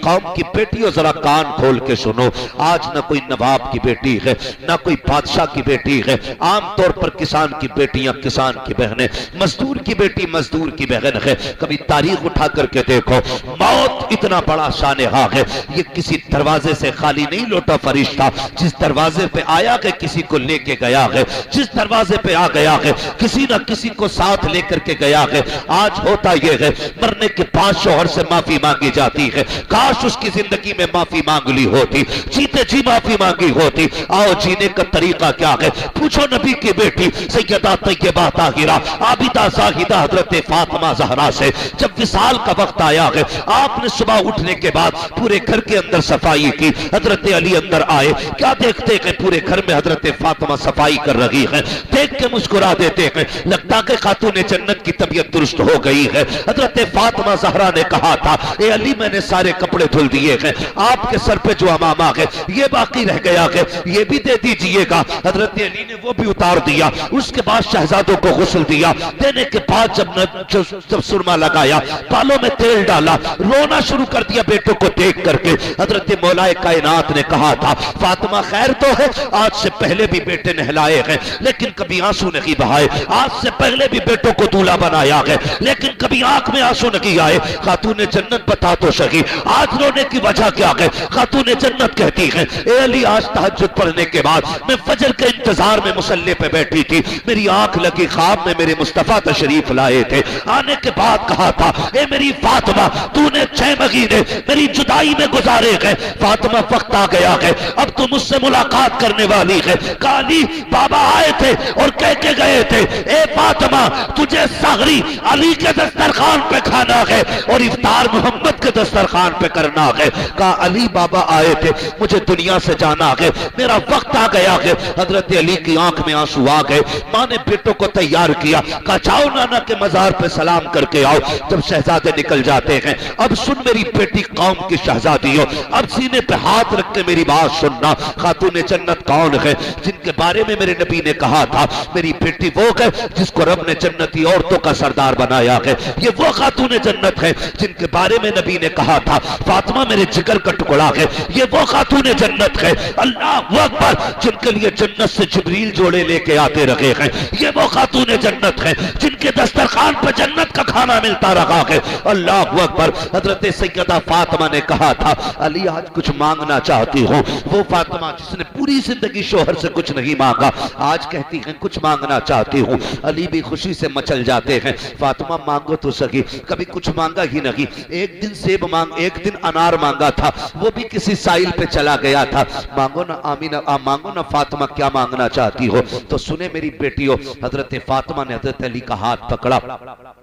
قوم کی بیٹیوں ذرا کان کھول کے سنو، آج نہ کوئی نواب کی بیٹی ہے نہ کوئی بادشاہ کی بیٹی ہے، عام طور پر کسان کی بیٹیاں کسان کی بہنیں، مزدور کی بیٹی مزدور کی بہن ہے۔ کبھی تاریخ اٹھا کر کے دیکھو، موت اتنا بڑا شانہا ہے، یہ کسی دروازے سے خالی نہیں لوٹا فرشتہ، جس دروازے پہ آیا کہ کسی کو لے کے گیا ہے، جس دروازے پہ آ گیا ہے کسی نہ کسی کو ساتھ لے کر کے گیا ہے۔ آج ہوتا یہ ہے مرنے کے بعد شوہر سے معافی مانگی جاتی ہے، کاش اس کی زندگی میں معافی مانگ لی ہوتی، جیتے جی معافی مانگی ہوتی۔ آؤ جینے کا طریقہ کیا ہے، پوچھو نبی کی بیٹی سیدہ طیبہ طاہرہ عابدہ زاہدہ حضرت فاطمہ زہرا سے، جب وصال کا وقت آیا ہے، آپ نے صبح اٹھنے کے بعد پورے گھر کے اندر صفائی کی، حضرت علی اندر آئے، کیا دیکھتے کہ پورے گھر میں حضرت فاطمہ صفائی کر رہی ہے، دیکھ کے مسکرا دیتے ہیں، لگتا کہ خاتون جنت کی طبیعت درست ہو گئی ہے۔ حضرت فاطمہ زہرا نے کہا تھا، اے علی میں نے سارے کپڑے دھل دیے ہیں، آپ کے سر پہ جو امامہ ہے یہ باقی رہ گیا ہے، یہ بھی دے دیجئے گا۔ حضرت علی نے وہ بھی اتار دیا، اس کے بعد شہزادوں کو غسل دیا، دینے کے بعد جب سرما لگایا، بالوں میں تیل ڈالا، رونا شروع کر دیا بیٹوں کو دیکھ کر کے۔ حضرت مولا کائنات نے کہا تھا، فاطمہ خیر تو ہے، آج سے پہلے بھی بیٹے نہلائے ہیں لیکن کبھی آنسو نہیں بہائے، آج سے پہلے بھی بیٹوں کو دولہا بنایا ہے لیکن کبھی آنکھ میں آنسو نہیں آئے۔ خاتون جنت بتا تو سکی آج رونے کی وجہ کیا ہے؟ خاتون جنت کہتی ہے، اے علی آج تہجد پڑھنے کے بعد میں فجر کے انتظار میں مصلی پہ بیٹھی تھی، میری آنکھ لگی، خواب میں میرے مصطفیٰ تشریف لائے تھے، آنے کے بعد کہا تھا، اے میری فاطمہ تو نے 6 مہینے میری جدائی میں گزارے گئے، فاطمہ وقت آ گیا ہے اب تو مجھ سے ملاقات کرنے والی ہے۔ کہا علی بابا آئے تھے اور کہہ کے گئے تھے، اے فاطمہ تجھے سحری علی کے دسترخوان پہ کھانا ہے اور افطار محمد کے دسترخوان پہ کرنا ہے۔ کہا علی بابا آئے تھے، مجھے دنیا سے جانا ہے، میرا وقت آ گیا ہے۔ حضرت علی کی آنکھ میں آنسو آ گئے، ماں نے بیٹوں کو تیار کیا، کہا جاؤ نانا کے مزار پہ سلام کر کے آؤ۔ جب شہزادے نکل جاتے ہیں، اب سن میری بیٹی قوم کی شہزادی ہو، اب سینے پہ ہاتھ رکھ کے میری بات سننا، خاتون جنت کون ہے جن کے بارے میں میرے نبی نے کہا تھا میری بیٹی وہ ہے جس کو رب نے جنتی عورتوں کا سردار بنایا ہے، یہ وہ خاتون جنت ہے جن کے بارے میں نبی نے کہا تھا فاطمہ میرے جگر کا ٹکڑا ہے، یہ وہ خاتون جنت ہے اللہ اکبر جن کے لیے جنت سے جبریل جوڑے لے کے آتے رہے ہیں، یہ وہ خاتون جنت ہے جن کے دسترخوان پہ جنت کا کھانا ملتا رہا ہے اللہ اکبر۔ حضرت سیدہ فاطمہ نے کہا تھا علی آج کچھ مانگنا چاہتی ہوں، وہ فاطمہ جس نے پوری زندگی شوہر سے کچھ نہیں مانگا آج کہتی ہیں کچھ مانگنا چاہتی ہوں، علی بھی خوشی سے مچل جاتے ہیں، فاطمہ مانگو تو سکی، کبھی کچھ مانگا ہی نہیں، ایک دن سیب مانگ، ایک دن انار مانگا تھا، وہ بھی کسی سائل پہ چلا گیا تھا، مانگو نا آمینہ مانگو نا فاطمہ کیا مانگنا چاہتی ہو؟ تو سنے میری بیٹیوں، حضرت فاطمہ نے حضرت علی کا ہاتھ پکڑا،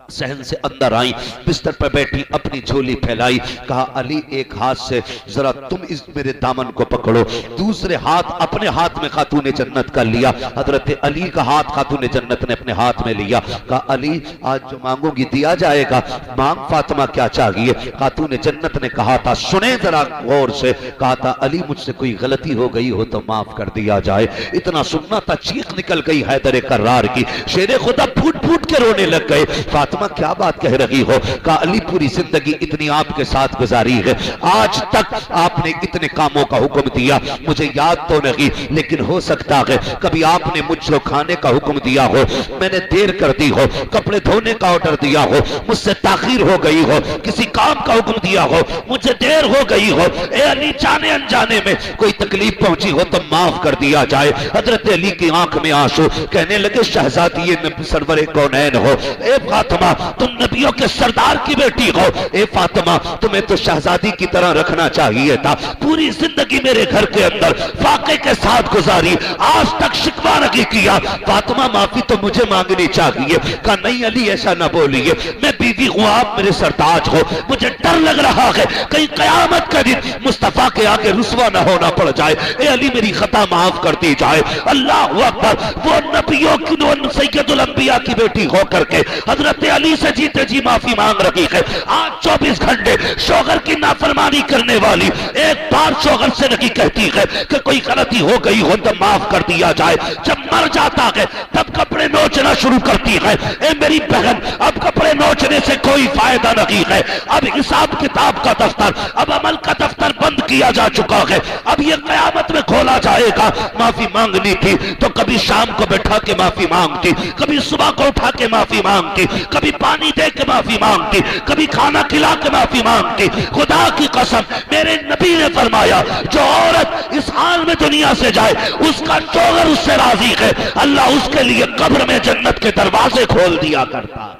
صحن سے اندر آئی، بستر پر بیٹھی اپنی جھولی پھیلائی، کہا علی ایک ہاتھ سے ذرا تم اس میرے دامن کو پکڑو، دوسرے ہاتھ اپنے ہاتھ میں خاتون جنت کا لیا، حضرت علی کا ہاتھ خاتون جنت نے اپنے ہاتھ میں لیا، کہا علی آج جو مانگوں گی دیا جائے گا، مانگ فاطمہ کیا چاہیے؟ خاتون جنت نے کہا تھا سنیں ذرا غور سے، کہا تھا علی مجھ سے کوئی غلطی ہو گئی ہو تو معاف کر دیا جائے، اتنا سننا تھا چیخ نکل گئی حیدر کرار کی، شیر خدا پھوٹ پھوٹ کے رونے لگ گئے، فاطمہ کیا بات کہہ رہی ہو؟ کہا علی پوری زندگی اتنی آپ کے ساتھ گزاری ہے، آج تک آپ نے اتنے کاموں کا حکم دیا مجھے یاد تو نہیں، لیکن ہو سکتا ہے کبھی آپ نے مجھ کو کھانے کا حکم دیا ہو، میں نے دیر کر دی ہو، کپڑے دھونے کا آرڈر دیا ہو، مجھ سے تاخیر ہو گئی ہو، کسی کام کا حکم دیا ہو، مجھے دیر ہو گئی ہو، اے علی جانے انجانے میں کوئی تکلیف پہنچی ہو تو معاف کر دیا جائے۔ حضرت علی کی آنکھ میں آنسو، کہنے لگے شہزادی سرور کونین ہو، اے فاطمہ تم نبیوں کے سردار کی بیٹی ہو، اے فاطمہ تمہیں تو شہزادی کی طرح رکھنا چاہیے تھا، پوری زندگی میرے گھر کے اندر فاقے کے ساتھ گزاری، آج تک شکوہ نہیں کیا، فاطمہ معافی تو مجھے مانگنی چاہیے۔ کہا نہیں علی ایسا نہ بولیے، میں بیوی ہوں آپ میرے سرتاج ہو، مجھے ڈر لگ رہا ہے کہیں قیامت کا دن مصطفیٰ کے آگے رسوا نہ ہونا پڑ جائے، اے علی میری خطا معاف کر دی جائے۔ اللہ اکبر، وہ نبیوں کی سید الانبیاء کی بیٹی ہو کر کے حضرت علی سے جیتے جی معافی مانگ رہی ہے. آج 24 گھنٹے شوہر کی نافرمانی کرنے والی ایک بار شوہر سے نہیں کہتی ہے کہ کوئی غلطی ہو گئی ہو تو معاف کر دیا جائے. جب مر جاتا ہے تب کپڑے نوچنا شروع کرتی ہے. اے میری بہن اب کپڑے نوچنے سے کوئی فائدہ نہیں ہے. اب حساب کتاب کا دفتر، اب عمل کا دفتر بند کیا جا چکا ہے. اب یہ قیامت میں کھولا جائے گا. معافی مانگنی تھی تو کبھی شام کو بیٹھا کے معافی مانگتی، کبھی صبح کو اٹھا کے معافی مانگتی، کبھی پانی دے کے معافی مانگتی، کبھی کھانا کھلا کے معافی مانگتی. خدا کی قسم میرے نبی نے فرمایا جو عورت اس حال میں دنیا سے جائے اس کا شوہر اس سے راضی ہے، اللہ اس کے لیے قبر میں جنت کے دروازے کھول دیا کرتا ہے.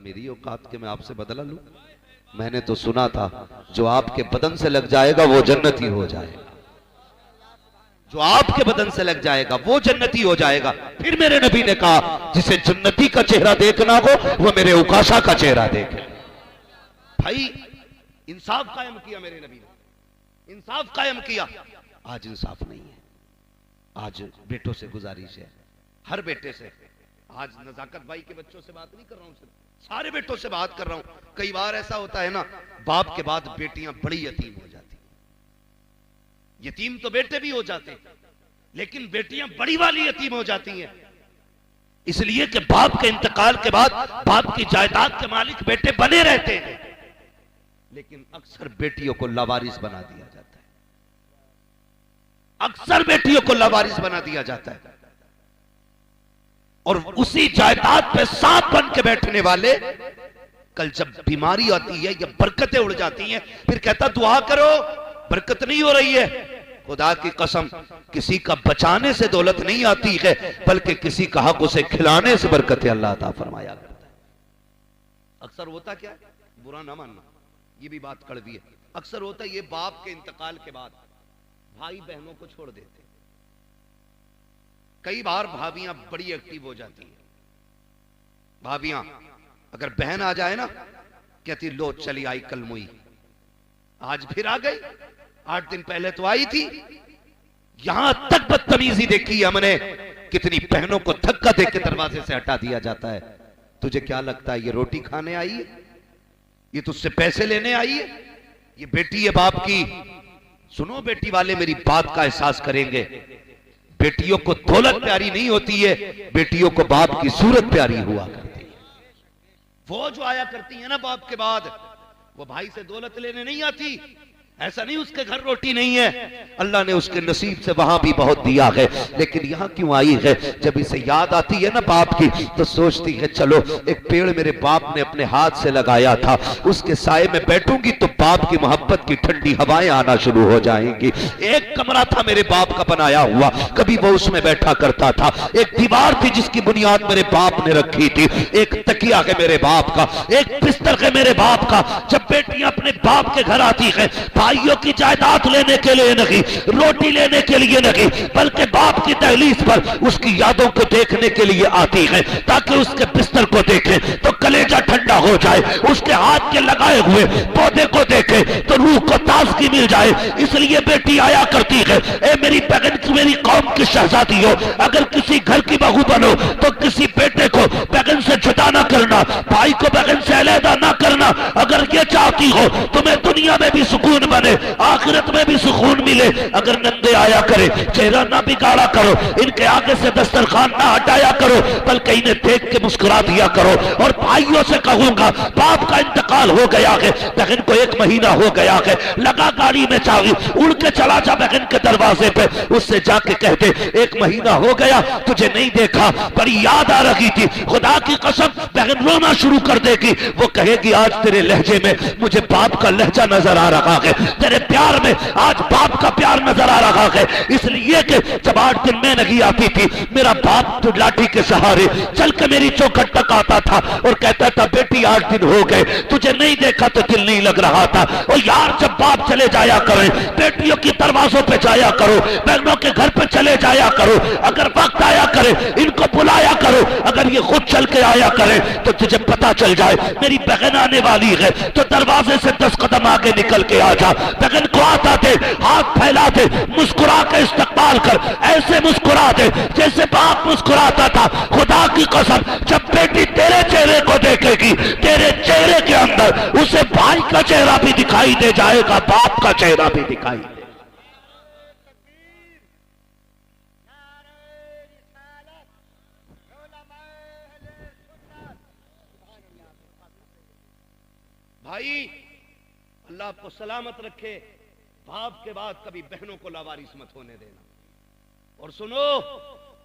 میری اوقات کے میں آپ سے بدلہ لوں؟ میں نے تو سنا تھا جو آپ کے بدن سے لگ جائے گا وہ جنتی ہو جائے گا. جو آپ کے بدن سے لگ جائے گا وہ جنتی ہو جائے گا. پھر میرے نبی نے کہا جسے جنتی کا چہرہ دیکھنا ہو وہ میرے اوکاشا کا چہرہ دیکھے. بھائی انصاف قائم کیا میرے نبی نے، انصاف قائم کیا. آج انصاف نہیں ہے. آج بیٹوں سے گزارش ہے، ہر بیٹے سے. آج نزاکت بھائی کے بچوں سے بات نہیں کر رہا ہوں، سارے بیٹوں سے بات کر رہا ہوں. کئی بار ایسا ہوتا ہے نا باپ کے بعد بیٹیاں بڑی یتیم ہو جاتی. یتیم تو بیٹے بھی ہو جاتے لیکن بیٹیاں بڑی والی یتیم ہو جاتی ہیں، اس لیے کہ باپ کے انتقال کے بعد باپ کی جائیداد کے مالک بیٹے بنے رہتے ہیں، لیکن اکثر بیٹیوں کو لاوارث بنا دیا جاتا ہے. اکثر بیٹیوں کو لاوارث بنا دیا جاتا ہے اور اسی جائیداد پہ سانپ بن کے بیٹھنے والے کل جب بیماری آتی ہے یا برکتیں اڑ جاتی ہیں پھر کہتا دعا کرو برکت نہیں ہو رہی ہے. خدا کی قسم کسی کا بچانے سے دولت نہیں آتی ہے بلکہ کسی کا حق اسے کھلانے سے برکتیں اللہ عطا فرمایا کرتا ہے. اکثر ہوتا کیا ہے، برا نہ ماننا یہ بھی بات کڑوی ہے، اکثر ہوتا ہے یہ باپ کے انتقال کے بعد بھائی بہنوں کو چھوڑ دیتے. کئی بار بھابیاں بڑی ایکٹیو ہو جاتی ہیں. بھابیاں اگر بہن آ جائے نا کہتی لو چلی آئی کل موئی، آج پھر آ گئی، 8 دن پہلے تو آئی تھی. یہاں تک بدتمیزی دیکھی ہم نے، کتنی بہنوں کو دھکا دے کے دروازے سے ہٹا دیا جاتا ہے. تجھے کیا لگتا ہے یہ روٹی کھانے آئی ہے، یہ تجھ سے پیسے لینے آئی ہے، یہ بیٹی ہے باپ کی. سنو بیٹی والے میری بات کا احساس کریں گے، بیٹیوں کو دولت پیاری نہیں ہوتی ہے، بیٹیوں کو باپ کی صورت پیاری ہوا کرتی ہے. وہ جو آیا کرتی ہیں نا باپ کے بعد وہ بھائی سے دولت لینے نہیں آتی. ایسا نہیں اس کے گھر روٹی نہیں ہے، اللہ نے اس کے نصیب سے وہاں بھی بہت دیا ہے، لیکن یہاں کیوں آئی ہے؟ جب اسے یاد آتی ہے نا باپ کی تو سوچتی ہے چلو ایک پیڑ میرے باپ نے اپنے ہاتھ سے لگایا تھا، اس کے سائے میں بیٹھوں گی تو باپ کی محبت کی ٹھنڈی ہوائیں آنا شروع ہو جائیں گی. ایک کمرہ تھا میرے باپ کا بنایا ہوا، کبھی وہ اس میں بیٹھا کرتا تھا. ایک دیوار تھی جس کی بنیاد میرے باپ نے رکھی تھی. ایک تکیہ ہے میرے باپ کا، ایک بستر ہے میرے باپ کا. جب بیٹیاں اپنے باپ کے گھر آتی ہے بھائیوں کی جائیداد لینے کے لیے نہیں، روٹی لینے کے لیے نہیں، بلکہ باپ کی دہلیز پر اس کی یادوں کو دیکھنے کے لیے آتی ہے تاکہ اس کے بستر کو دیکھیں تو کلیجہ ٹھنڈا ہو جائے، اس کے ہاتھ کے لگائے ہوئے پودے کو دیکھیں تو روح کو تازگی مل جائے. اس لیے بیٹی آیا کرتی ہے. اے میری بہن کی، میری قوم کی شہزادی ہو، اگر کسی گھر کی بہو بنو تو کسی بیٹے کو بہن سے جدا نہ کرنا، بھائی کو بہن سے علیحدہ نہ کرنا. اگر یہ چاہتی ہو تمہیں دنیا میں بھی سکون بنے آخرت میں بھی سکون ملے. اگر نندے آیا کرے چہرہ نہ بگاڑا کرو، ان کے آگے سے دسترخوان نہ ہٹایا کرو بلکہ انہیں دیکھ کے مسکرا دیا کرو. اور بھائیوں سے کہوں گا باپ کا انتقال ہو گیا ہے، بہن کو 1 مہینہ ہو گیا ہے، لگا گاڑی میں چاہیے اڑ کے چلا جا بہن کے دروازے پہ، اس سے جا کے کہہ دے 1 مہینہ ہو گیا تجھے نہیں دیکھا، بڑی یاد آ رہی تھی. خدا کی قسم بہن رونا شروع کر دے گی. وہ کہے گی آج تیرے لہجے میں مجھے باپ کا لہجہ نظر آ رہا ہے، تیرے پیار میں آج باپ کا پیار نظر آ رہا رہا ہے، اس لیے کہ جب 8 دن میں نہیں آتی تھی میرا باپ تو لاٹھی کے سہارے چل کے میری چوکھٹ تک آتا تھا اور کہتا تھا بیٹی 8 دن ہو گئے تجھے نہیں دیکھا تو دل نہیں لگ رہا تھا۔ اور یار جب باپ چلے جایا کریں بیٹیوں کی دروازوں پہ جایا کرو، بہنوں کے گھر پہ چلے جایا کرو، اگر وقت آیا کرے ان کو بلایا کرو، اگر یہ خود چل کے آیا کرے تو تجھے پتا چل جائے میری بہن آنے والی ہے تو دروازے سے 10 قدم آگے نکل کے آ جا، بہن کو آتا دے، ہاتھ پھیلا دے، مسکرا کے استقبال کر، ایسے مسکرا دے جیسے باپ مسکراتا تھا۔ خدا کی قسم جب بیٹی تیرے چہرے کو دیکھے گی تیرے چہرے کے اندر اسے بھائی کا چہرہ بھی دکھائی دے جائے گا، باپ کا چہرہ بھی دکھائی دے۔ بھائی اللہ آپ کو سلامت رکھے، باپ کے بعد کبھی بہنوں کو لاوارث مت ہونے دینا۔ اور سنو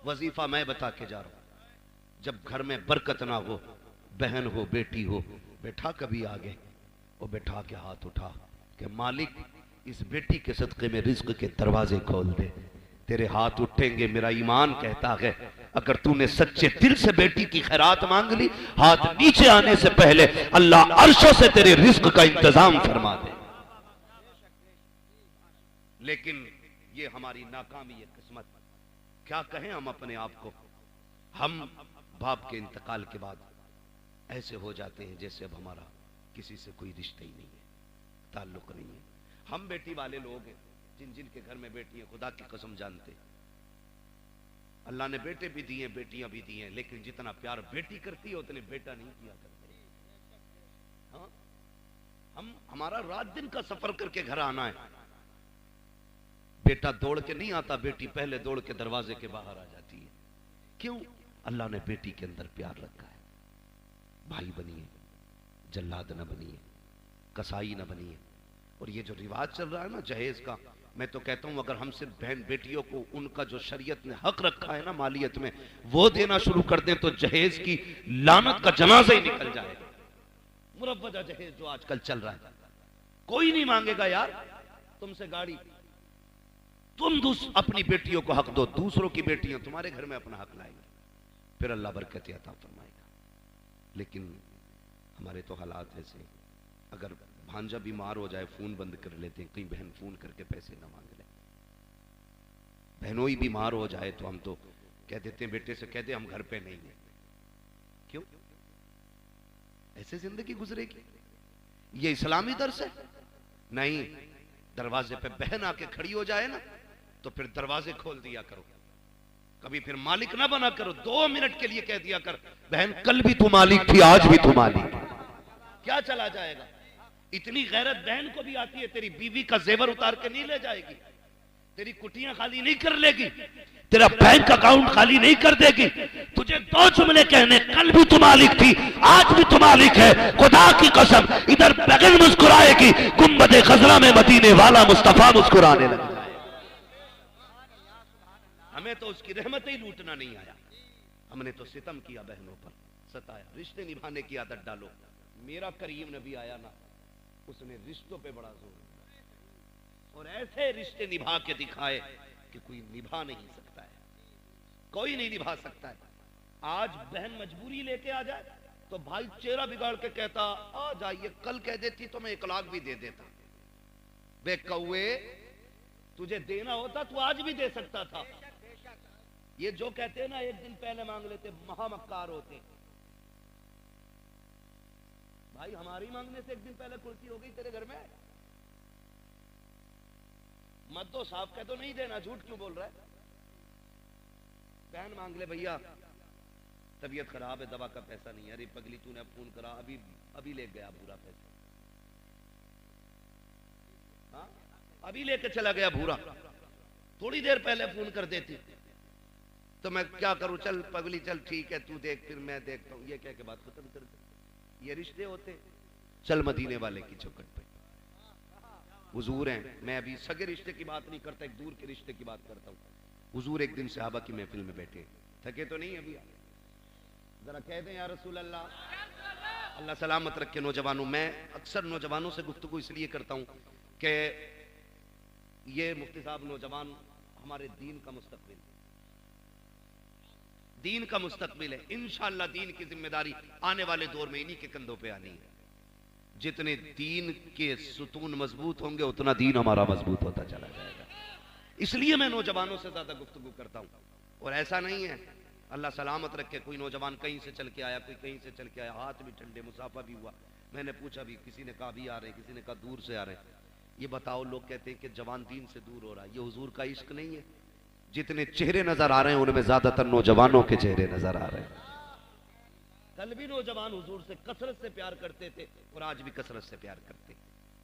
وظیفہ میں بتا کے جا رہا ہوں، جب گھر میں برکت نہ ہو، بہن ہو بیٹی ہو، بیٹھا کبھی آگے وہ بیٹھا کے ہاتھ اٹھا کہ مالک اس بیٹی کے صدقے میں رزق کے دروازے کھول دے۔ تیرے ہاتھ اٹھیں گے، میرا ایمان کہتا ہے اگر تو نے سچے دل سے بیٹی کی خیرات مانگ لی، ہاتھ نیچے آنے سے پہلے اللہ عرشوں سے تیرے رزق کا انتظام فرما دے۔ لیکن یہ ہماری ناکامی ہے، قسمت، کیا کہیں ہم اپنے آپ کو، ہم باپ کے انتقال کے بعد ایسے ہو جاتے ہیں جیسے اب ہمارا کسی سے کوئی رشتہ ہی نہیں ہے، تعلق نہیں ہے۔ ہم بیٹی والے لوگ ہیں، جن جن کے گھر میں بیٹی ہیں خدا کی قسم جانتے ہیں اللہ نے بیٹے بھی دیے بیٹیاں بھی دی ہیں، لیکن جتنا پیار بیٹی کرتی ہے اتنے بیٹا نہیں کیا کرتے۔ ہاں ہمارا رات دن کا سفر کر کے گھر آنا ہے، بیٹا دوڑ کے نہیں آتا، بیٹی پہلے دوڑ کے دروازے کے باہر آ جاتی ہے۔ کیوں؟ اللہ نے بیٹی کے اندر پیار رکھا ہے۔ بھائی بنیے، جلاد نہ بنیے، کسائی نہ بنیے۔ اور یہ جو رواج چل رہا ہے نا جہیز کا، میں تو کہتا ہوں اگر ہم صرف بہن بیٹیوں کو ان کا جو شریعت نے حق رکھا ہے نا مالیت میں وہ دینا شروع کر دیں تو جہیز کی لعنت کا جنازہ ہی نکل جائے گا۔ مروجہ جہیز جو آج کل چل رہا ہے، کوئی نہیں مانگے گا یار تم سے گاڑی، تم اپنی بیٹیوں کو حق دو، دوسروں کی بیٹیاں تمہارے گھر میں اپنا حق لائیں گے، پھر اللہ برکت عطا فرمائے گا۔ لیکن ہمارے تو حالات ایسے، اگر بھانجا بیمار ہو جائے فون بند کر لیتے ہیں، کہیں بہن فون کر کے پیسے نہ مانگ لیں۔ بہنوں ہی بیمار ہو جائے تو ہم تو کہہ دیتے ہیں بیٹے سے کہہ دے ہم گھر پہ نہیں ہیں۔ کیوں؟ ایسے زندگی گزرے گی؟ یہ اسلامی درس ہے؟ نہیں، دروازے پہ بہن آ کے کھڑی ہو جائے نا تو پھر دروازے کھول دیا کرو، کبھی پھر مالک نہ بنا کرو، 2 منٹ کے لیے کہہ دیا کر بہن کل بھی تو مالک تھی آج بھی تو مالک، کیا چلا جائے گا؟ اتنی غیرت بہن کو بھی آتی ہے، تیری بیوی کا زیور اتار کے نہیں لے جائے گی، تیری کٹیاں خالی نہیں کر لے گی، تیرا بینک اکاؤنٹ خالی نہیں کر دے گی، تجھے 2 جملے کہنے کل بھی تو مالک تھی آج بھی تو مالک ہے۔ خدا کی قسم ادھر بغل مسکرائے گی، گنبد خضرا میں مدینے والا مصطفیٰ مسکرانے لگا۔ ہمیں تو اس کی رحمت ہی لوٹنا نہیں آیا، ہم نے تو ستم کیا، بہنوں پر ستایا۔ رشتے نبھانے کی عادت ڈالو۔ میرا کریم نبی آیا نا، اس نے رشتوں پہ بڑا زور دیا اور ایسے رشتے نبھا کے دکھائے کہ کوئی نبھا نہیں سکتا ہے، کوئی نہیں نبھا سکتا ہے۔ آج بہن مجبوری لے کے آ جائے تو بھائی چہرہ بگاڑ کے کہتا آ جائیے، کل کہہ دیتی تو میں 1 لاکھ بھی دے دیتا۔ بے کوے تجھے دینا ہوتا تو آج بھی دے سکتا تھا۔ یہ جو کہتے ہیں نا 1 دن پہلے مانگ لیتے، مہا مکار ہوتے۔ بھائی ہماری مانگنے سے 1 دن پہلے کرسی ہو گئی تیرے گھر میں؟ مت دو، صاف کہہ دو نہیں دینا، جھوٹ کیوں بول رہا ہے؟ بہن مانگ لے بھیا طبیعت خراب ہے، دوا کا پیسہ نہیں ہے، ارے پگلی تو نے اب فون کرا، ابھی لے گیا بھورا پیسہ، ہاں ابھی لے کے چلا گیا بھورا، تھوڑی دیر پہلے فون کر دیتی تو میں کیا کروں، چل پگلی چل ٹھیک ہے تو دیکھ پھر میں دیکھتا ہوں، یہ کہہ کے بات ختم کر دے۔ یہ رشتے ہوتے؟ چل مدینے والے کی چوکھٹ پہ حضور ہیں، میں ابھی سگے رشتے کی بات نہیں کرتا، ایک دور کے رشتے کی بات کرتا ہوں۔ حضور ایک دن صحابہ کی محفل میں بیٹھے، تھکے تو نہیں ابھی؟ ذرا کہہ دیں یا رسول اللہ۔ اللہ سلامت رکھے نوجوانوں، میں اکثر نوجوانوں سے گفتگو اس لیے کرتا ہوں کہ یہ مفتی صاحب نوجوان ہمارے دین کا مستقبل، دین کا مستقبل ہے. انشاءاللہ دین کی ذمہ داری آنے والے دور میں انہی کے کندھوں پہ آنی ہے. جتنے دین کے ستون مضبوط ہوں گے اتنا دین ہمارا مضبوط ہوتا چلا جائے گا. اس لیے میں نوجوانوں سے زیادہ گفتگو کرتا ہوں. اور ایسا نہیں ہے، اللہ سلامت رکھے، کوئی نوجوان کہیں سے چل کے آیا، کوئی کہیں سے چل کے آیا، ہاتھ بھی ٹھنڈے، مسافہ بھی ہوا. میں نے پوچھا بھی، کسی نے کہا بھی آ رہے ہیں، کسی نے کہا دور سے آ رہے ہیں. یہ بتاؤ، لوگ کہتے ہیں کہ جوان دین سے دور ہو رہا ہے، یہ حضور کا عشق نہیں ہے؟ جتنے چہرے نظر آ رہے ہیں ان میں زیادہ تر نوجوانوں کے چہرے نظر آ رہے ہیں. کل بھی نوجوان حضور سے کثرت سے پیار کرتے تھے اور آج بھی کثرت سے پیار کرتے.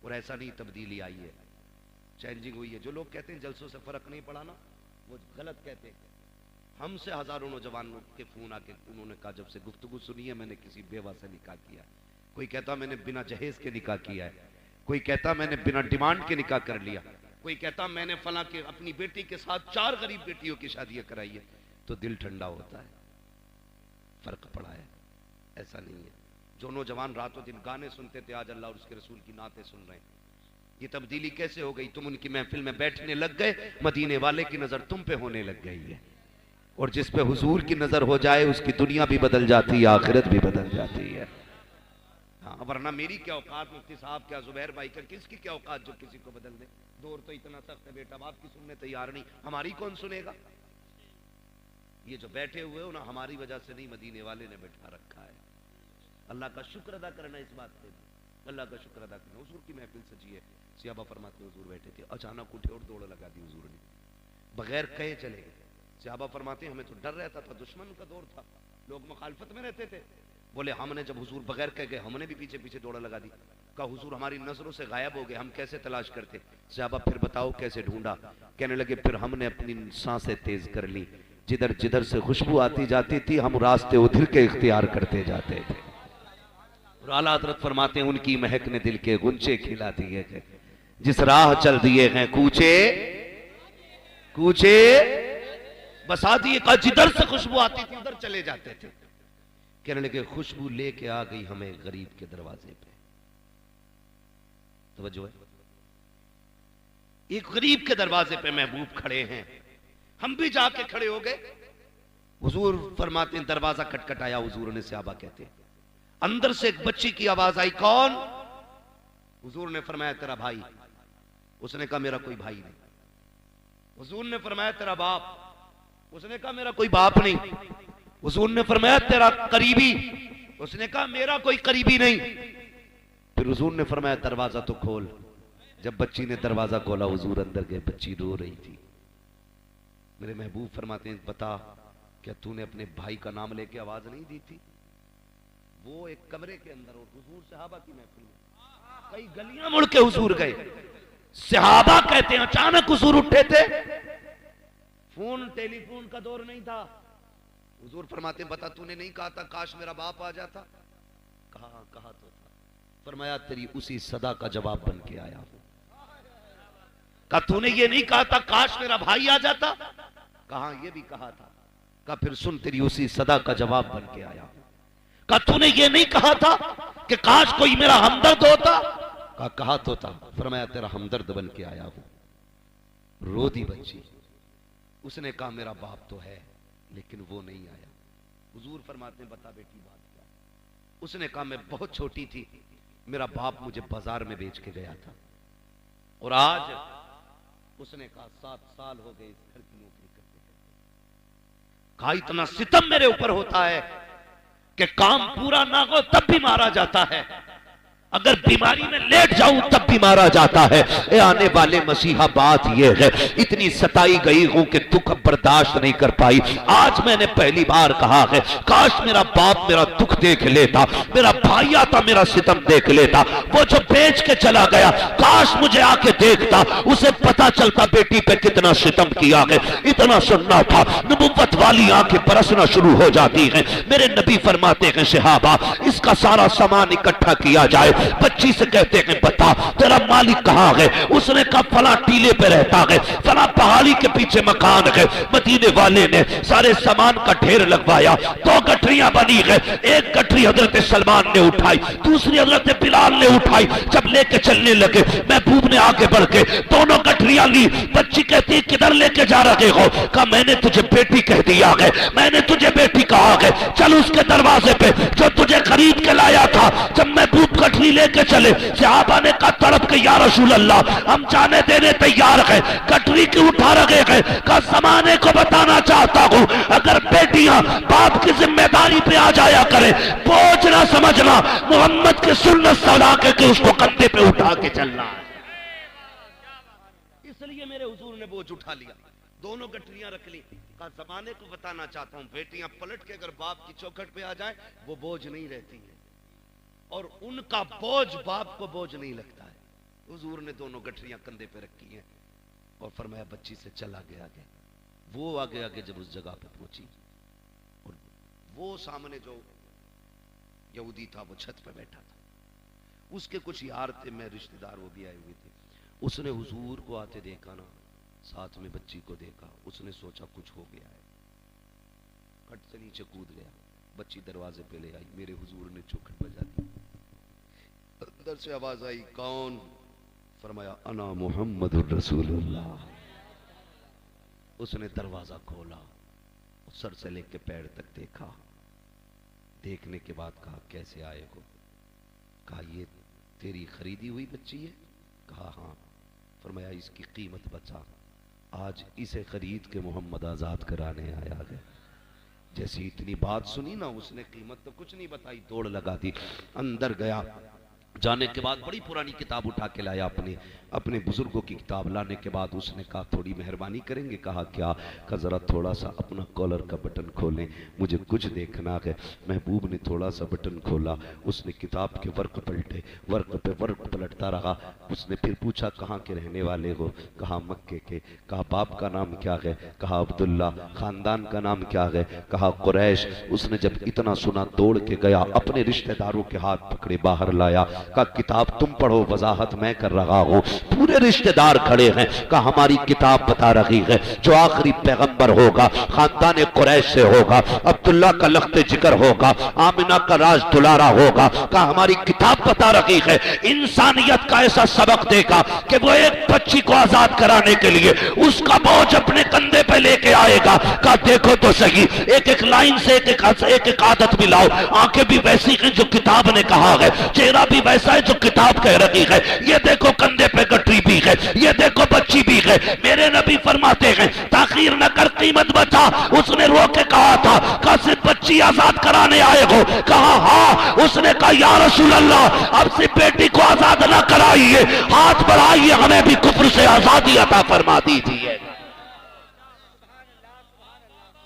اور ایسا نہیں، تبدیلی آئی ہے، چینجنگ ہوئی ہے. جو لوگ کہتے ہیں جلسوں سے فرق نہیں پڑا نا، وہ غلط کہتے ہیں. ہم سے ہزاروں نوجوانوں کے فون آ کے انہوں نے کہا جب سے گفتگو سنی ہے میں نے کسی بیوہ سے نکاح کیا. کوئی کہتا میں نے بنا جہیز کے نکاح کیا ہے، کوئی کہتا میں نے بنا ڈیمانڈ کے نکاح کر لیا، کوئی کہتا میں نے فلاں کے اپنی بیٹی کے ساتھ 4 غریب بیٹیوں کی شادیاں کرائی ہے. تو دل ٹھنڈا ہوتا ہے، فرق پڑا ہے. ایسا نہیں ہے. جو نوجوان رات و دن گانے سنتے تھے آج اللہ اور اس کے رسول کی نعتیں سن رہے ہیں. یہ تبدیلی کیسے ہو گئی؟ تم ان کی محفل میں بیٹھنے لگ گئے، مدینے والے کی نظر تم پہ ہونے لگ گئی ہے. اور جس پہ حضور کی نظر ہو جائے اس کی دنیا بھی بدل جاتی ہے، آخرت بھی بدل جاتی ہے. ہاں، ورنہ میری کیا اوقات، مفتی صاحب کیا، زبیر بھائی کا، کس کی کیا اوقات جو کسی کو بدل دے. دور تو اتنا سخت ہے، بیٹا باپ کی سننے تیار نہیں، ہماری کون سنے گا؟ یہ جو بیٹھے ہوئے ہو نا، ہماری وجہ سے نہیں، مدینے والے نے بٹھا رکھا ہے. اللہ کا شکر ادا کرنا اس بات پہ، اللہ کا شکر ادا کرنا. حضور کی محفل سجی ہے، صحابہ فرماتے ہیں حضور بیٹھے تھے، اچانک اٹھے اور دوڑ لگا دی حضور نے، بغیر کہے چلے گئے. صحابہ فرماتے ہیں ہمیں تو ڈر رہتا تھا، دشمن کا دور تھا، لوگ مخالفت میں رہتے تھے. بولے ہم نے جب حضور بغیر کہہ گئے ہم نے بھی پیچھے پیچھے دوڑ لگا دی. کہا حضور ہماری نظروں سے غائب ہو گئے، ہم کیسے تلاش کرتے؟ صحابہ پھر بتاؤ کیسے ڈھونڈا؟ کہنے لگے پھر ہم نے اپنی سانسیں تیز کر لی، جدھر جدھر سے خوشبو آتی جاتی تھی ہم راستے ادھر کے اختیار کرتے جاتے تھے. اور اعلیٰ حضرت فرماتے ہیں ان کی مہک نے دل کے غنچے کھلا دیے گئے، جس راہ چل دیے ہیں کوچے کوچے بسا دیے. کہا جدھر سے خوشبو آتی تھی ادھر چلے جاتے تھے. کہنے لگے خوشبو لے کے آ گئی ہمیں غریب کے دروازے پہ. توجہ ہے، ایک غریب کے دروازے پہ محبوب کھڑے ہیں، ہم بھی جا کے کھڑے ہو گئے. حضور فرماتے ہیں دروازہ کھٹکھٹایا، حضور نے، صحابہ کہتے ہیں اندر سے ایک بچی کی آواز آئی، کون؟ حضور نے فرمایا تیرا بھائی. اس نے کہا میرا کوئی بھائی نہیں. حضور نے فرمایا تیرا باپ. اس نے کہا میرا کوئی باپ نہیں. حضور نے فرمایا تیرا قریبی. اس نے کہا میرا کوئی قریبی نہیں. پھر حضور نے فرمایا دروازہ تو کھول. جب بچی نے دروازہ کھولا حضور اندر گئے، بچی رو رہی تھی. میرے محبوب فرماتے ہیں بتا کیا تو نے اپنے بھائی کا نام لے کے آواز نہیں دی تھی؟ وہ ایک کمرے کے اندر اور حضور صحابہ کی محفل میں، کئی گلیاں مڑ کے حضور گئے. صحابہ کہتے ہیں اچانک حضور اٹھے تھے، فون ٹیلی فون کا دور نہیں تھا. حضور فرماتے ہیں بتا تو نے نہیں کہا تھا کاش میرا باپ آ جاتا؟ کہا تو تھا. فرمایا تیری اسی صدا کا جواب بن کے آیا ہوں. کہا تو نے یہ نہیں کہا تھا کاش میرا بھائی آ جاتا؟ کہا یہ بھی کہا تھا. کہا پھر سن تیری اسی صدا کا جواب بن کے آیا ہوں. کہا تو نے یہ نہیں کہا تھا کہ کاش کوئی میرا ہمدرد ہوتا؟ کہا تو تھا. فرمایا تیرا ہمدرد بن کے آیا ہوں. رو دی بچی. اس نے کہا میرا باپ تو ہے لیکن وہ نہیں آیا. حضور فرماتے ہیں بتا بیٹی بات کیا؟ اس نے کہا میں بہت چھوٹی تھی، میرا باپ مجھے بازار میں بیچ کے گیا تھا اور آج اس نے کہا 7 سال ہو گئے اس گھر کی نوکری کرتے کرتے. کہا اتنا ستم میرے اوپر ہوتا ہے کہ کام پورا نہ ہو تب بھی مارا جاتا ہے، اگر بیماری میں لیٹ جاؤں تب بھی مارا جاتا ہے. اے آنے والے مسیحا بات یہ ہے اتنی ستائی گئی ہوں کہ دکھ برداشت نہیں کر پائی. آج میں نے پہلی بار کہا ہے کاش میرا باپ میرا دکھ دیکھ لیتا، میرا بھائی آتا میرا ستم دیکھ لیتا. وہ جو بیچ کے چلا گیا کاش مجھے آ کے دیکھتا، اسے پتا چلتا بیٹی پہ کتنا ستم کیا ہے. اتنا سننا تھا. نبوت والی آنکھیں برسنا شروع ہو جاتی ہیں. میرے نبی فرماتے ہیں صحابہ اس کا سارا سامان اکٹھا کیا جائے، بچی سے کہتے ہیں بتا تیرا مالک کہاں ہے؟ اس نے کہا فلاں ٹیلے پہ رہتا ہے، فلاں پہاڑی کے پیچھے مکان ہے۔ مدینے والے نے سارے سامان کا ڈھیر لگوایا، 2 گٹریاں بنی ہے، ایک گٹری حضرت سلمان نے اٹھائی، دوسری حضرت بلال نے اٹھائی۔ جب لے کے چلنے لگے محبوب نے آگے بڑھ کے دونوں گٹریاں لی۔ بچی کہتی ہے کدھر لے کے جا رہے ہو؟ کہا میں نے تجھے بیٹی کہہ دیا ہے، میں نے تجھے بیٹی کہا ہے، چل اس کے دروازے پہ جو تجھے خرید کے لایا تھا۔ جب محبوب گٹری لے کے چلے صحابہ نے کہا تڑپ کے یا رسول اللہ ہم جانے دینے تیار ہیں، گٹری کی اٹھا رہے ہیں۔ کہا زمانے کو بتانا چاہتا ہوں اگر بیٹیاں باپ کی ذمہ داری پہ آ جایا کرے بوجھ نہ سمجھنا، محمد کی سنت سلا کے اس کو کندھے پہ اٹھا کے چلنا۔ اس لیے میرے حضور نے بوجھ اٹھا لیا، دونوں گٹریاں رکھ لی۔ کہا زمانے کو بتانا چاہتا ہوں بیٹیاں پلٹ کے اگر باپ کی چوکھٹ پہ آ جائیں وہ بوجھ نہیں رہتی ہیں، اور ان کا بوجھ باپ کو بوجھ نہیں لگتا ہے۔ حضور نے دونوں گٹریاں کندھے پہ رکھی ہیں اور فرمایا بچی سے چل آگے آگے۔ وہ آگے آگے جب اس جگہ پہ پہنچی اور وہ سامنے جو یہودی تھا وہ چھت پہ بیٹھا تھا، اس کے کچھ یار تھے، میں رشتہ دار، وہ بھی آئے ہوئے تھے۔ اس نے حضور کو آتے دیکھا نا، ساتھ میں بچی کو دیکھا، اس نے سوچا کچھ ہو گیا ہے، کٹ سے نیچے کود گیا۔ بچی دروازے پہ لے آئی، میرے حضور نے چوکھٹ بجا دی، اندر سے آواز آئی کون؟ فرمایا انا محمد الرسول اللہ۔ اس نے دروازہ کھولا، سر سے لے کے پیر تک دیکھا، دیکھنے کے بعد کہا کیسے آئے ہو؟ کہا یہ تیری خریدی ہوئی بچی ہے؟ کہا ہاں۔ فرمایا اس کی قیمت بتا، آج اسے خرید کے محمد آزاد کرانے آیا ہے۔ جیسی اتنی بات سنی نا، اس نے قیمت تو کچھ نہیں بتائی، دوڑ لگا دی، اندر گیا۔ جانے کے بعد بڑی پرانی کتاب اٹھا کے لایا، اپنے بزرگوں کی کتاب لانے کے بعد اس نے کہا تھوڑی مہربانی کریں گے؟ کہا کیا؟ کہ ذرا تھوڑا سا اپنا کالر کا بٹن کھولیں، مجھے کچھ دیکھنا ہے۔ محبوب نے تھوڑا سا بٹن کھولا، اس نے کتاب کے ورق پلٹے، ورق پہ ورق پلٹتا رہا۔ اس نے پھر پوچھا کہاں کے رہنے والے ہو؟ کہا مکے کے۔ کہا باپ کا نام کیا ہے؟ کہا عبداللہ۔ خاندان کا نام کیا ہے؟ کہا قریش۔ اس نے جب اتنا سنا دوڑ کے گیا، اپنے رشتہ داروں کے ہاتھ پکڑے باہر لایا، کہا کتاب تم پڑھو، وضاحت میں کر رہا ہوں۔ پورے رشتہ دار کھڑے ہیں، کہا ہماری کتاب بتا رہی ہے جو آخری پیغمبر ہوگا خاندان قریش سے ہوگا، عبداللہ کا لخت جگر ہوگا، آمنہ کا راز دلارا ہوگا۔ کہا ہماری کتاب بتا رہی ہے انسانیت کا ایسا سبق دے گا کہ وہ ایک بچی کو آزاد کرانے کے لیے اس کا بوجھ اپنے کندھے پہ لے کے آئے گا۔ کہا دیکھو تو صحیح، ایک ایک لائن سے ایک ایک عادت بھی لاؤ، آنکھیں بھی ویسی ہیں جو کتاب نے کہا ہے، چہرہ بھی ویسا ہے جو کتاب کہہ رہی ہے، یہ دیکھو کندھے پہ گٹری بھی ہے، یہ دیکھو بچی بھی ہے۔ میرے نبی فرماتے ہیں تاخیر نہ کر، قیمت بچا۔ اس نے رو کے کہا تھا کہ صرف بچی آزاد کرانے آئے ہو؟ کہا ہاں۔ اس نے کہا یا رسول اللہ اب صرف بیٹی کو آزاد نہ کرائیے، ہاتھ بڑھائیے، ہمیں بھی کفر سے آزادی عطا فرما دیجیے۔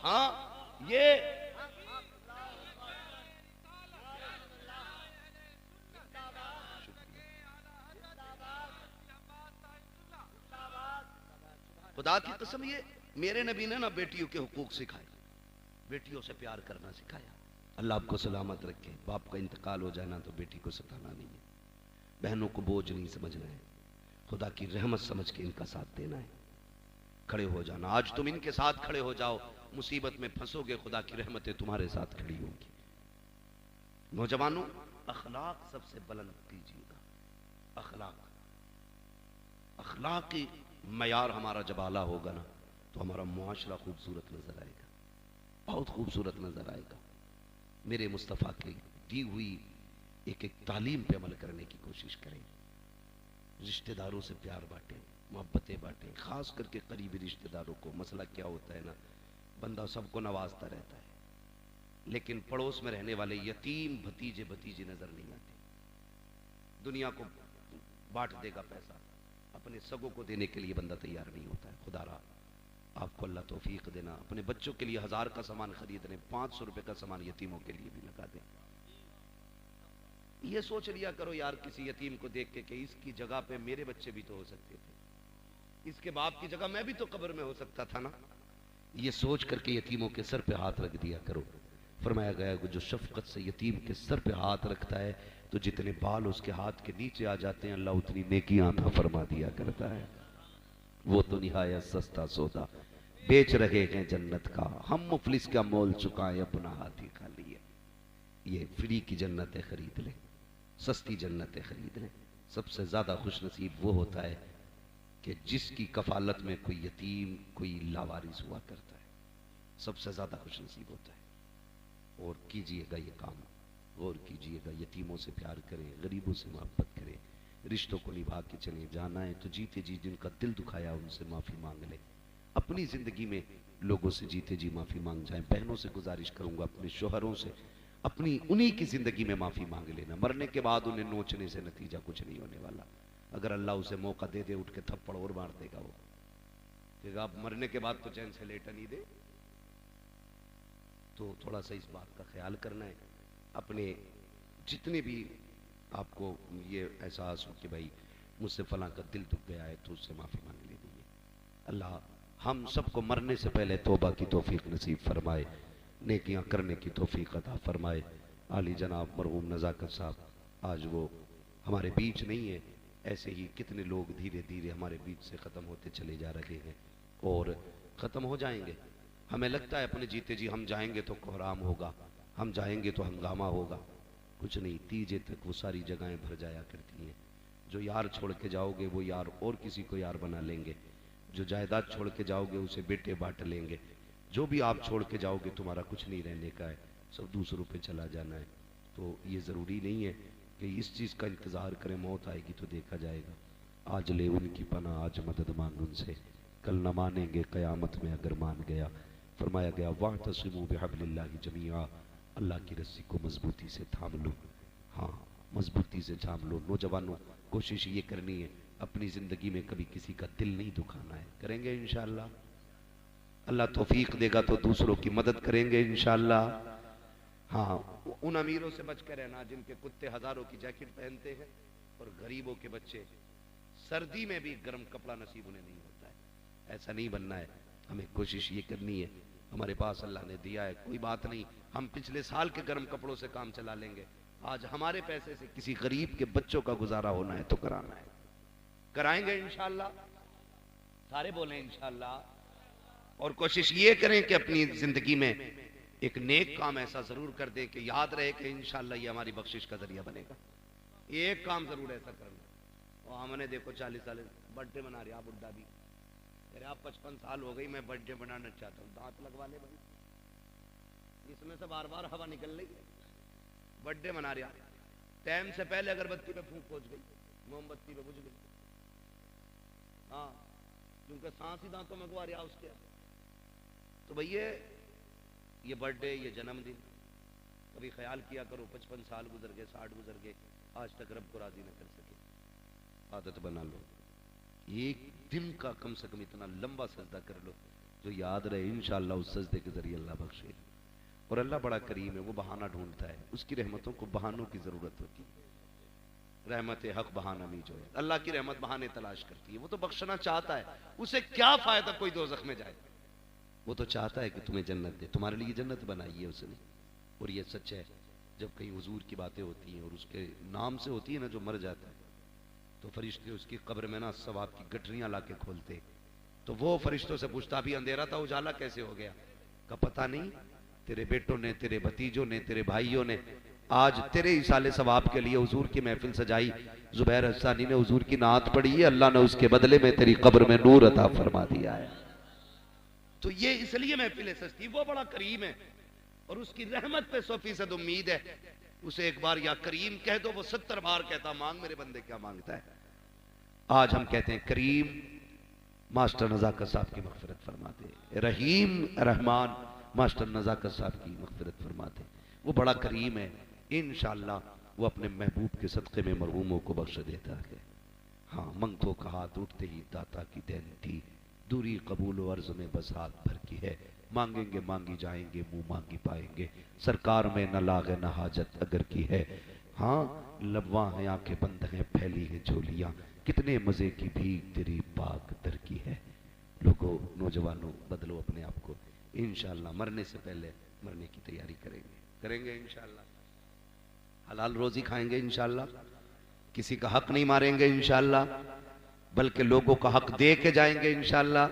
ہاں یہ خدا کی قسم، یہ میرے نبی نے نا بیٹیوں کے حقوق سکھائے، بیٹیوں سے پیار کرنا سکھایا۔ اللہ آپ کو سلامت رکھے۔ باپ کا انتقال ہو جانا تو بیٹی کو ستانا نہیں ہے، بہنوں کو بوجھ نہیں سمجھنا ہے، خدا کی رحمت سمجھ کے ان کا ساتھ دینا ہے، کھڑے ہو جانا۔ آج تم ان کے ساتھ کھڑے ہو جاؤ، مصیبت میں پھنسو گے، خدا کی رحمتیں تمہارے ساتھ کھڑی ہوں گی۔ نوجوانوں اخلاق سب سے بلند کیجیے گا، اخلاقی معیار ہمارا جب اعلیٰ ہوگا نا تو ہمارا معاشرہ خوبصورت نظر آئے گا، بہت خوبصورت نظر آئے گا۔ میرے مصطفیٰ کی دی ہوئی ایک تعلیم پہ عمل کرنے کی کوشش کریں، رشتہ داروں سے پیار بانٹیں، محبتیں بانٹیں، خاص کر کے قریبی رشتہ داروں کو۔ مسئلہ کیا ہوتا ہے نا، بندہ سب کو نوازتا رہتا ہے لیکن پڑوس میں رہنے والے یتیم بھتیجے نظر نہیں آتے۔ دنیا کو بانٹ دے گا پیسہ، اپنے سگوں کو دینے کے لیے بندہ تیار نہیں ہوتا ہے۔ خدا را آپ کو اللہ توفیق دینا، اپنے بچوں کے لیے 1000 کا سامان خرید رہے، 500 روپے کا سامان یتیموں کے لیے بھی لگا دیں۔ یہ سوچ لیا کرو یار کسی یتیم کو دیکھ کے کہ اس کی جگہ پہ میرے بچے بھی تو ہو سکتے تھے، اس کے باپ کی جگہ میں بھی تو قبر میں ہو سکتا تھا نا۔ یہ سوچ کر کے یتیموں کے سر پہ ہاتھ رکھ دیا کرو، فرمایا گیا کہ جو شفقت سے یتیم کے سر پہ ہاتھ رکھتا ہے تو جتنے بال اس کے ہاتھ کے نیچے آ جاتے ہیں اللہ اتنی نیکیاں عطا فرما دیا کرتا ہے۔ وہ تو نہایت سستا سودا بیچ رہے ہیں جنت کا، ہم مفلس کا مول چکائیں اپنا ہاتھ ہی خالی ہے۔ یہ فری کی جنتیں خرید لیں، سستی جنتیں خرید لیں۔ سب سے زیادہ خوش نصیب وہ ہوتا ہے کہ جس کی کفالت میں کوئی یتیم، کوئی لاوارث ہوا کرتا ہے، سب سے زیادہ خوش نصیب ہوتا ہے۔ اور کیجئے گا یہ کام، غور کیجئے گا، یتیموں سے پیار کریں، غریبوں سے محبت کریں، رشتوں کو نبھا کے چلیں۔ جانا ہے تو جیتے جی جن کا دل دکھایا ان سے معافی مانگ لیں۔ اپنی زندگی میں لوگوں سے جیتے جی معافی مانگ جائیں۔ بہنوں سے گزارش کروں گا، اپنے شوہروں سے اپنی انہی کی زندگی میں معافی مانگ لینا۔ مرنے کے بعد انہیں نوچنے سے نتیجہ کچھ نہیں ہونے والا۔ اگر اللہ اسے موقع دے دے، اٹھ کے تھپڑ اور مار دے گا وہ، کہ آپ مرنے کے بعد تو چین سے لیٹا نہیں دے۔ تو تھوڑا سا اس بات کا خیال کرنا ہے۔ اپنے جتنے بھی آپ کو یہ احساس ہو کہ بھائی مجھ سے فلاں کا دل دکھ گیا ہے تو اس سے معافی مانگ لے دیجیے۔ اللہ ہم سب کو مرنے سے پہلے توبہ کی توفیق نصیب فرمائے، نیکیاں کرنے کی توفیق عطا فرمائے۔ عالی جناب مرحوم نزاکت صاحب آج وہ ہمارے بیچ نہیں ہے، ایسے ہی کتنے لوگ دھیرے دھیرے ہمارے بیچ سے ختم ہوتے چلے جا رہے ہیں اور ختم ہو جائیں گے۔ ہمیں لگتا ہے اپنے جیتے جی ہم جائیں گے تو کوہرام ہوگا، ہم جائیں گے تو ہنگامہ ہوگا، کچھ نہیں۔ تیجے تک وہ ساری جگہیں بھر جایا کرتی ہیں۔ جو یار چھوڑ کے جاؤ گے وہ یار اور کسی کو یار بنا لیں گے، جو جائیداد چھوڑ کے جاؤ گے اسے بیٹے بانٹ لیں گے، جو بھی آپ چھوڑ کے جاؤ گے تمہارا کچھ نہیں رہنے کا ہے، سب دوسروں پہ چلا جانا ہے۔ تو یہ ضروری نہیں ہے کہ اس چیز کا انتظار کریں موت آئے گی تو دیکھا جائے گا۔ آج لے ان کی پناہ، آج مدد مانگ ان سے، کل نہ مانیں گے قیامت میں اگر مان گیا۔ فرمایا گیا وَاعْتَصِمُوا بِحَبْلِ اللَّهِ جَمِيعًا، اللہ کی رسی کو مضبوطی سے تھام لو۔ ہاں مضبوطی سے تھام لو۔ نوجوانوں کوشش یہ کرنی ہے اپنی زندگی میں کبھی کسی کا دل نہیں دکھانا ہے۔ کریں گے انشاءاللہ؟ اللہ توفیق دے گا تو دوسروں کی مدد کریں گے انشاءاللہ۔ ہاں ان امیروں سے بچ کر رہنا جن کے کتے ہزاروں کی جیکٹ پہنتے ہیں اور غریبوں کے بچے سردی میں بھی گرم کپڑا نصیب انہیں نہیں ہوتا ہے۔ ایسا نہیں بننا ہے، ہمیں کوشش یہ کرنی ہے۔ ہمارے پاس اللہ نے دیا ہے، کوئی بات نہیں، ہم پچھلے سال کے گرم کپڑوں سے کام چلا لیں گے۔ آج ہمارے پیسے سے کسی غریب کے بچوں کا گزارا ہونا ہے تو کرانا ہے، کرائیں گے انشاءاللہ۔ سارے بولیں انشاءاللہ۔ اور کوشش یہ کریں کہ اپنی زندگی میں ایک نیک کام ایسا ضرور کر دیں کہ یاد رہے کہ انشاءاللہ یہ ہماری بخشش کا ذریعہ بنے گا۔ ایک کام ضرور ایسا کرنا۔ اور ہم نے دیکھو 40 سال برتھ ڈے منا رہا بڈھا بھی، ارے آپ 55 سال ہو گئی، میں برتھ ڈے بنانا چاہتا ہوں، دانت لگوا لے بھائی، اس میں سے بار بار ہوا نکل رہی ہے۔ برتھ ڈے منا رہا، ٹائم سے پہلے اگربتی پہ پھونک پہنچ گئی، موم بتی پہ بجھ گئی، ہاں کیونکہ سانس ہی دانتوں میں گوا رہا اس کے۔ تو بھئیے یہ برتھ ڈے، یہ جنم دن کبھی خیال کیا کرو 55 سال گزر گئے، 60 گزر گئے، آج تک رب کو راضی نہ کر سکے۔ عادت بنا لو، ایک دن کا کم سے کم اتنا لمبا سجدہ کر لو جو یاد رہے انشاءاللہ اس سجدے کے ذریعے اللہ بخشے۔ اور اللہ بڑا کریم ہے، وہ بہانہ ڈھونڈتا ہے، اس کی رحمتوں کو بہانوں کی ضرورت ہوتی ہے۔ رحمت حق بہانہ نہیں جو ہے، اللہ کی رحمت بہانے تلاش کرتی ہے۔ وہ تو بخشنا چاہتا ہے، اسے کیا فائدہ کوئی دوزخ میں جائے، وہ تو چاہتا ہے کہ تمہیں جنت دے، تمہارے لیے جنت بنائی ہے اس نے۔ اور یہ سچ ہے، جب کہیں حضور کی باتیں ہوتی ہیں اور اس کے نام سے ہوتی ہے نا جو مر جاتا ہے تو فرشتے اس کی قبر میں نا ثواب کی گٹریاں لا کے کھولتے، تو وہ فرشتوں سے پوچھتا بھی اندھیرا تھا اجالا کیسے ہو گیا؟ کا پتہ نہیں، تیرے بیٹوں نے، تیرے بھتیجوں نے، تیرے بھائیوں نے آج تیرے ایصال ثواب کے لیے حضور کی محفل سجائی، زبیر حسانی نے حضور کی نعت پڑھی ہے، اللہ نے اس کے بدلے میں تیری قبر میں نور عطا فرما دیا ہے۔ تو یہ اس لیے محفل سجتی، وہ بڑا کریم ہے اور اس کی رحمت پہ 100% امید ہے۔ اسے ایک بار یا کریم کہہ دو، وہ 70 بار کہتا مانگ میرے بندے کیا مانگتا ہے۔ آج ہم کہتے ہیں کریم، ماسٹر نزاکت صاحب کی مغفرت فرما دے، رحیم رحمان ماسٹر نزاکت صاحب کی مغفرت فرما دے۔ وہ بڑا کریم ہے، انشاءاللہ وہ اپنے محبوب کے صدقے میں مرحوموں کو بخش دیتا ہے۔ ہاں منگتوں کا ہاتھ اٹھتے ہی داتا کی دین تھی، دوری قبول و عرض میں بس ہاتھ بھر کی ہے، مانگیں گے مانگی جائیں گے، منہ مانگی پائیں گے، سرکار میں نہ لاغ نہ حاجت اگر کی ہے۔ ہاں لبواں ہیں آنکھیں بند ہیں پھیلی ہیں جھولیاں، کتنے مزے کی بھیگ تیری پاک در کی ہے۔ لوگوں نوجوانوں بدلو اپنے آپ کو، انشاءاللہ مرنے سے پہلے مرنے کی تیاری کریں گے انشاءاللہ. حلال روزی کھائیں گے انشاءاللہ. کسی کا حق نہیں ماریں گے انشاءاللہ، بلکہ لوگوں کا حق دے کے جائیں گے انشاءاللہ.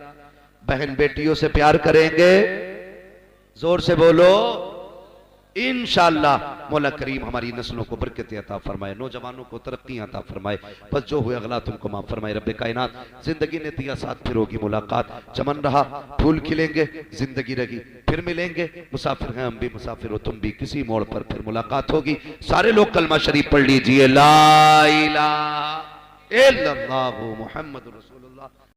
بہن بیٹیوں سے پیار کریں گے، زور سے بولو انشاءاللہ. مولا کریم ہماری نسلوں کو برکت عطا فرمائے، نوجوانوں کو ترقی عطا فرمائے. بس جو ہوئے اغلا تم کو معاف فرمائے. رب کائنات زندگی نے دیا ساتھ، پھر ہوگی ملاقات. چمن رہا پھول کھلیں گے، زندگی رہی پھر ملیں گے. مسافر ہیں ہم بھی، مسافر ہو تم بھی، کسی موڑ پر پھر ملاقات ہوگی. سارے لوگ کلمہ شریف پڑھ لیجئے، لا الہ الا اللہ محمد رسول اللہ.